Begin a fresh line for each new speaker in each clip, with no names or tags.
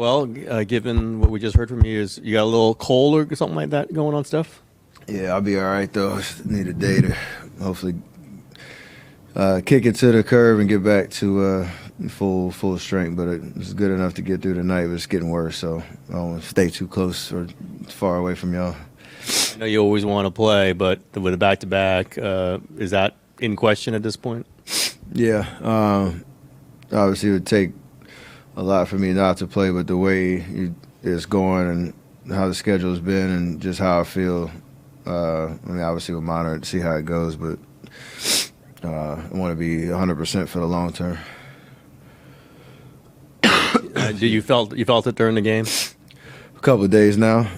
Well, given what we just heard from you, is you got a little cold or something like that going on, Steph?
Yeah, I'll be all right, though. Just need a day to hopefully kick it to the curve and get back to full strength. But it's good enough to get through the night, but it's getting worse, so I don't want to stay too close or far away from y'all.
I know you always want to play, but with a back-to-back, is that in question at this point?
Yeah. Obviously, it would take a lot for me not to play, but the way it's going and how the schedule has been and just how I feel, I mean, obviously we'll monitor it to see how it goes, but I want to be 100% for the long term.
You felt it during the game?
A couple of days now.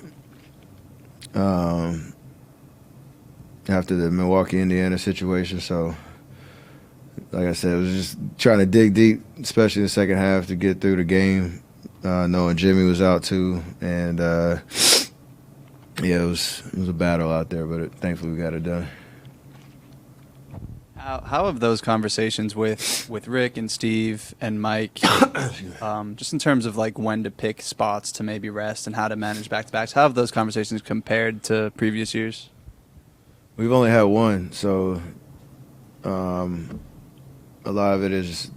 After the Milwaukee, Indiana situation, so like I said, I was just trying to dig deep, especially in the second half, to get through the game, knowing Jimmy was out too, and yeah, it was a battle out there, but thankfully we got it done.
How have those conversations with Rick and Steve and Mike, just in terms of like when to pick spots to maybe rest and how to manage back-to-backs, how have those conversations compared to previous years?
We've only had one, so a lot of it is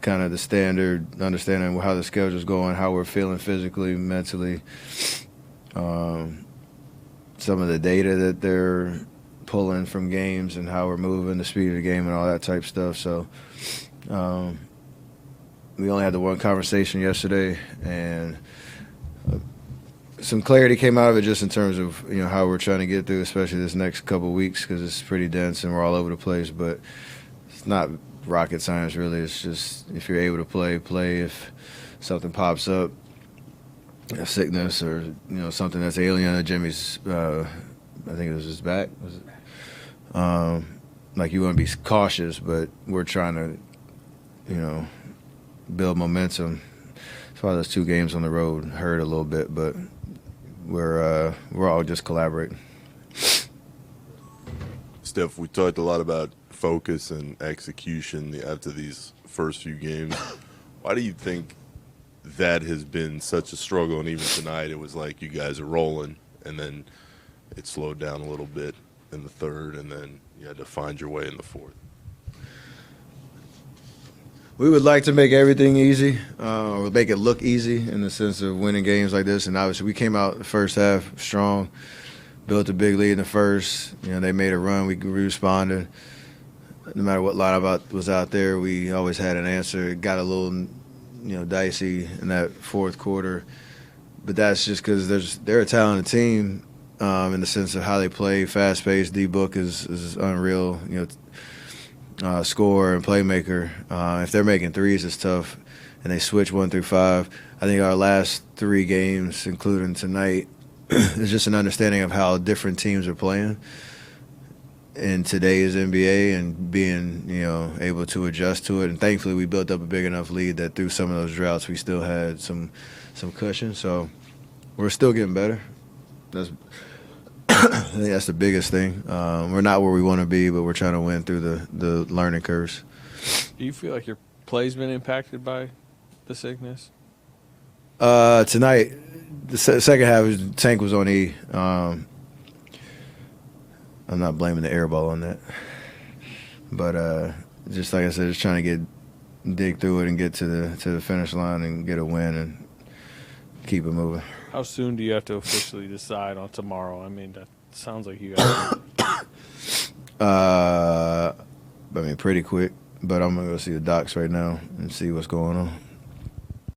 kind of the standard, understanding how the schedule's going, how we're feeling physically, mentally, some of the data that they're pulling from games and how we're moving, the speed of the game and all that type stuff. So we only had the one conversation yesterday, and some clarity came out of it just in terms of how we're trying to get through, especially this next couple of weeks, because it's pretty dense and we're all over the place. But it's not rocket science, really. It's just if you're able to play. If something pops up, a sickness or something that's alien to Jimmy's, I think it was his back. Was it? Like you want to be cautious, but we're trying to, build momentum. That's why those 2 games on the road hurt a little bit, but we're all just collaborating.
Steph, we talked a lot about focus and execution after these first few games. Why do you think that has been such a struggle? And even tonight, it was like you guys are rolling, and then it slowed down a little bit in the third, and then you had to find your way in the fourth.
We would like to make everything easy, or make it look easy in the sense of winning games like this. And obviously, we came out the first half strong, built a big lead in the first. They made a run. We responded. No matter what lineup was out there, we always had an answer. It got a little, dicey in that fourth quarter, but that's just because they're a talented team in the sense of how they play, fast-paced. D-Book is unreal, scorer and playmaker. If they're making threes, it's tough, and they switch 1 through 5. I think our last 3 games, including tonight, is just an understanding of how different teams are playing in today's NBA and being, able to adjust to it. And thankfully, we built up a big enough lead that through some of those droughts, we still had some cushion. So we're still getting better. I think that's the biggest thing. We're not where we want to be, but we're trying to win through the learning curves.
Do you feel like your play's been impacted by the sickness?
Tonight, the second half, Tank was on E. I'm not blaming the air ball on that. But just like I said, just trying to dig through it and get to the finish line and get a win and keep it moving.
How soon do you have to officially decide on tomorrow? I mean, that sounds like you guys.
Pretty quick. But I'm going to go see the docs right now and see what's going on.